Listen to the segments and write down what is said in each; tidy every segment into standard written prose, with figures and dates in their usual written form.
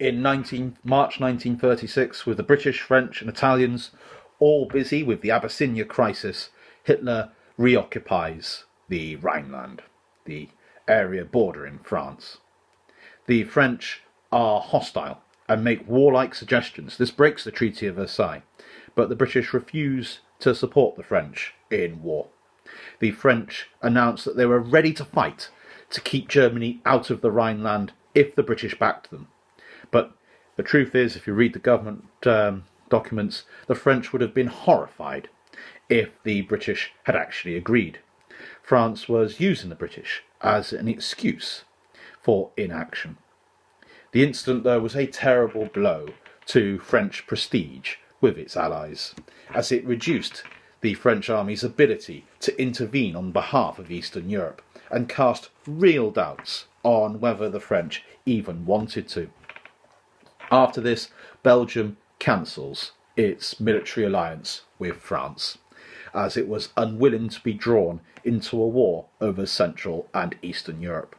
in March 1936, with the British, French and Italians all busy with the Abyssinia crisis, Hitler reoccupies the Rhineland, the area bordering France. The French are hostile and make warlike suggestions. This breaks the Treaty of Versailles, but the British refuse to support the French in war. The French announced that they were ready to fight to keep Germany out of the Rhineland if the British backed them. But the truth is, if you read the government documents, the French would have been horrified if the British had actually agreed. France was using the British as an excuse for inaction. The incident, though, was a terrible blow to French prestige with its allies, as it reduced the French army's ability to intervene on behalf of Eastern Europe and cast real doubts on whether the French even wanted to. After this, Belgium cancels its military alliance with France, as it was unwilling to be drawn into a war over Central and Eastern Europe.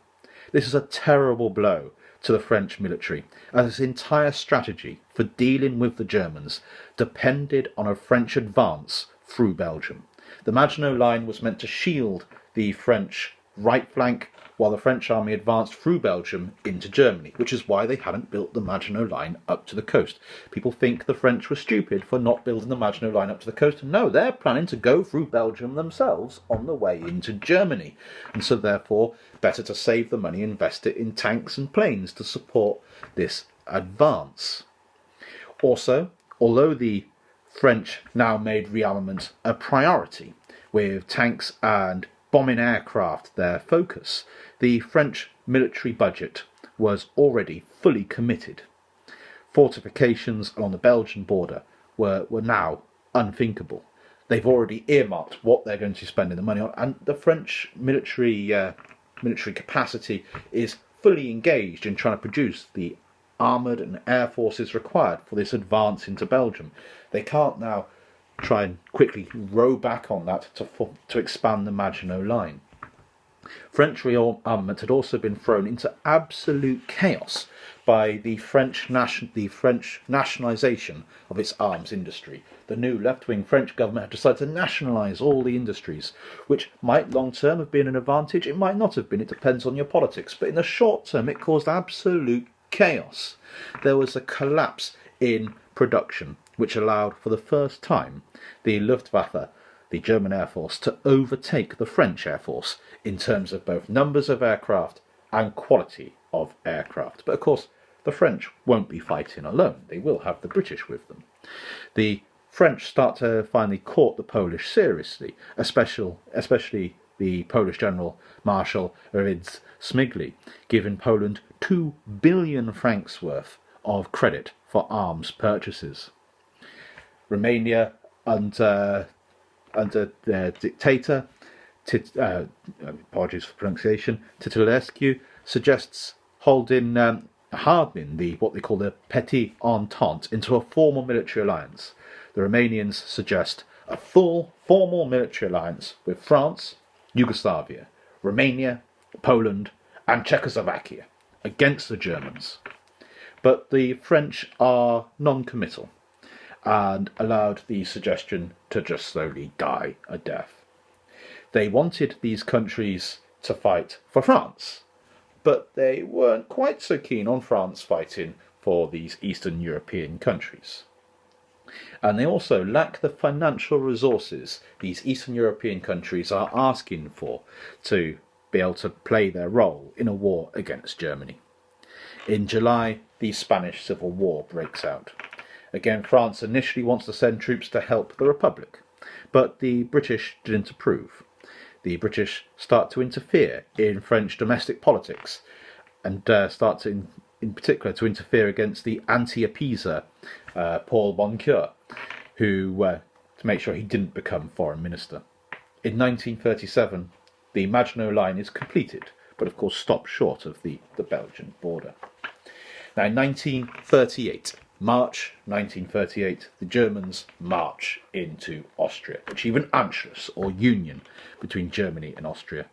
This is a terrible blow to the French military, as its entire strategy for dealing with the Germans depended on a French advance through Belgium. The Maginot Line was meant to shield the French right flank while the French army advanced through Belgium into Germany, which is why they hadn't built the Maginot Line up to the coast. People think the French were stupid for not building the Maginot Line up to the coast. No, they're planning to go through Belgium themselves on the way into Germany. And so therefore, better to save the money, invest it in tanks and planes to support this advance. Also, although the French now made rearmament a priority, with tanks and bombing aircraft their focus, the French military budget was already fully committed. Fortifications along the Belgian border were now unthinkable. They've already earmarked what they're going to be spending the money on, and the French military capacity is fully engaged in trying to produce the armoured and air forces required for this advance into Belgium. They can't now try and quickly row back on that to expand the Maginot Line. French rearmament had also been thrown into absolute chaos by the French nationalisation of its arms industry. The new left-wing French government had decided to nationalise all the industries, which might long-term have been an advantage. It might not have been. It depends on your politics. But in the short term, it caused absolute chaos. There was a collapse in production, which allowed for the first time the Luftwaffe, the German Air Force, to overtake the French Air Force in terms of both numbers of aircraft and quality of aircraft. But of course, the French won't be fighting alone. They will have the British with them. The French start to finally court the Polish seriously, especially the Polish General Marshal Rydz Smigli, giving Poland 2 billion francs worth of credit for arms purchases. Romania, under their dictator, apologies for pronunciation, Titulescu, suggests hardening what they call the Petit Entente into a formal military alliance. The Romanians suggest a full formal military alliance with France, Yugoslavia, Romania, Poland and Czechoslovakia against the Germans. But the French are non-committal and allowed the suggestion to just slowly die a death. They wanted these countries to fight for France, but they weren't quite so keen on France fighting for these Eastern European countries. And they also lack the financial resources these Eastern European countries are asking for to be able to play their role in a war against Germany. In July, the Spanish Civil War breaks out. Again, France initially wants to send troops to help the Republic, but the British didn't approve. The British start to interfere in French domestic politics and start to, in particular, to interfere against the anti-appeaser Paul Moncure, who to make sure he didn't become foreign minister. In 1937, the Maginot Line is completed, but of course stopped short of the Belgian border. Now, in March 1938, the Germans march into Austria, achieve an Anschluss, or union, between Germany and Austria.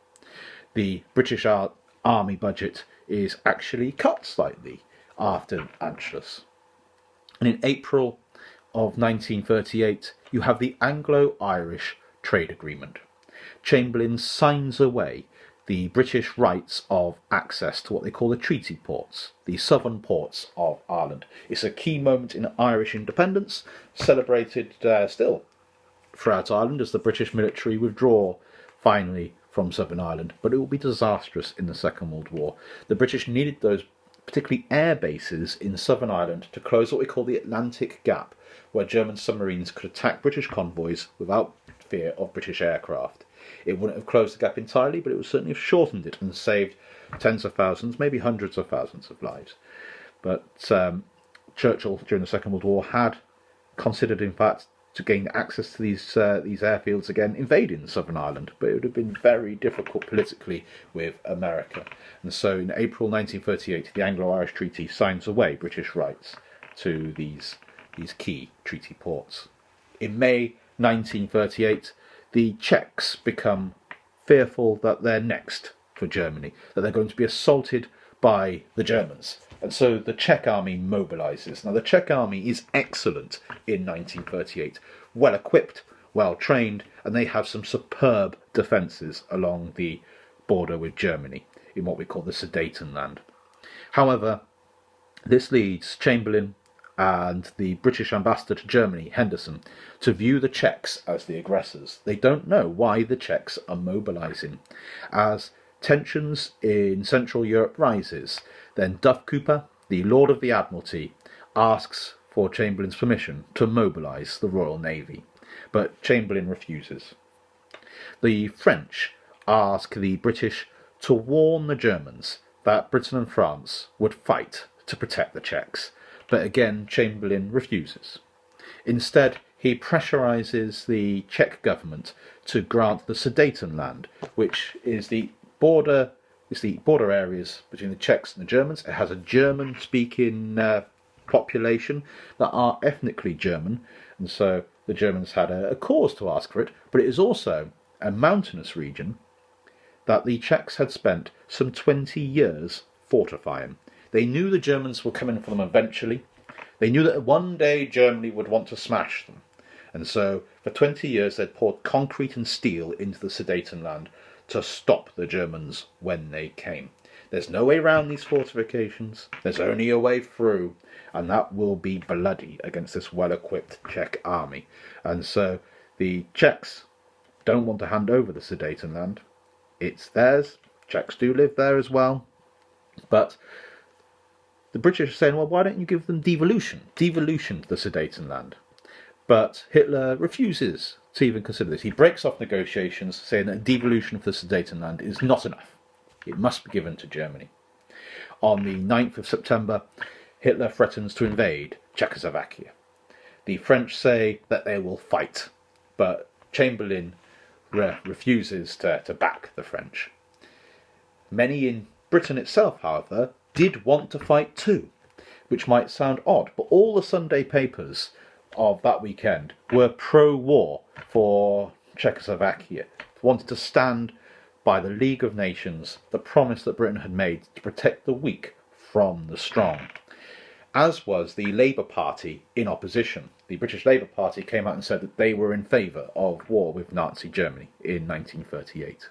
The British army budget is actually cut slightly after Anschluss. And in April of 1938, you have the Anglo-Irish Trade Agreement. Chamberlain signs away the British rights of access to what they call the treaty ports, the southern ports of Ireland. It's a key moment in Irish independence, celebrated still throughout Ireland as the British military withdraw finally from Southern Ireland, but it will be disastrous in the Second World War. The British needed those, particularly air bases in Southern Ireland, to close what we call the Atlantic Gap, where German submarines could attack British convoys without fear of British aircraft. It wouldn't have closed the gap entirely, but it would certainly have shortened it and saved tens of thousands, maybe hundreds of thousands of lives. But Churchill, during the Second World War, had considered, in fact, to gain access to these airfields again, invading Southern Ireland, but it would have been very difficult politically with America. And so in April 1938, the Anglo-Irish Treaty signs away British rights to these key treaty ports. In May 1938, the Czechs become fearful that they're next for Germany, that they're going to be assaulted by the Germans. And so the Czech army mobilises. Now, the Czech army is excellent in 1938, well equipped, well trained, and they have some superb defences along the border with Germany in what we call the Sudetenland. However, this leads Chamberlain and the British ambassador to Germany, Henderson, to view the Czechs as the aggressors. They don't know why the Czechs are mobilising. As tensions in Central Europe rises, then Duff Cooper, the Lord of the Admiralty, asks for Chamberlain's permission to mobilise the Royal Navy, but Chamberlain refuses. The French ask the British to warn the Germans that Britain and France would fight to protect the Czechs, but again Chamberlain refuses. Instead, he pressurises the Czech government to grant the Sudetenland, which is the border areas between the Czechs and the Germans. It has a German-speaking population that are ethnically German, and so the Germans had a cause to ask for it, but it is also a mountainous region that the Czechs had spent some 20 years fortifying. They knew the Germans were coming for them eventually. They knew that one day Germany would want to smash them. And so for 20 years they'd poured concrete and steel into the Sudetenland to stop the Germans when they came. There's no way around these fortifications. There's only a way through, and that will be bloody against this well-equipped Czech army. And so the Czechs don't want to hand over the Sudetenland. It's theirs. Czechs do live there as well. But the British are saying, well, why don't you give them devolution to the Sudetenland? But Hitler refuses to even consider this. He breaks off negotiations, saying that devolution of the Sudetenland is not enough. It must be given to Germany. On the 9th of September, Hitler threatens to invade Czechoslovakia. The French say that they will fight, but Chamberlain refuses to back the French. Many in Britain itself, however, did want to fight too, which might sound odd, but all the Sunday papers of that weekend were pro-war for Czechoslovakia, wanted to stand by the League of Nations, the promise that Britain had made to protect the weak from the strong, as was the Labour Party in opposition. The British Labour Party came out and said that they were in favour of war with Nazi Germany in 1938.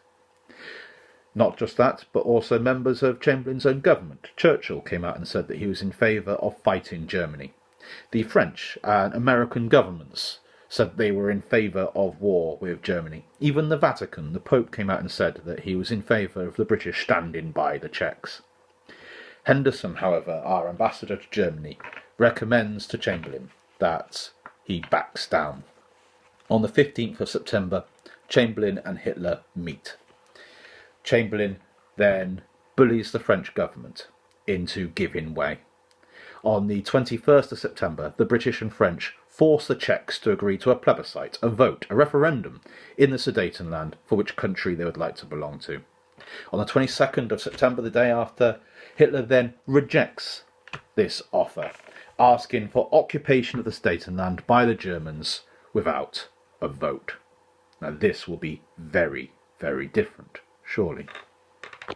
Not just that, but also members of Chamberlain's own government. Churchill came out and said that he was in favour of fighting Germany. The French and American governments said they were in favour of war with Germany. Even the Vatican, the Pope, came out and said that he was in favour of the British standing by the Czechs. Henderson, however, our ambassador to Germany, recommends to Chamberlain that he backs down. On the 15th of September, Chamberlain and Hitler meet. Chamberlain then bullies the French government into giving way. On the 21st of September, the British and French force the Czechs to agree to a plebiscite, a vote, a referendum in the Sudetenland for which country they would like to belong to. On the 22nd of September, the day after, Hitler then rejects this offer, asking for occupation of the Sudetenland by the Germans without a vote. Now this will be very, very different, surely.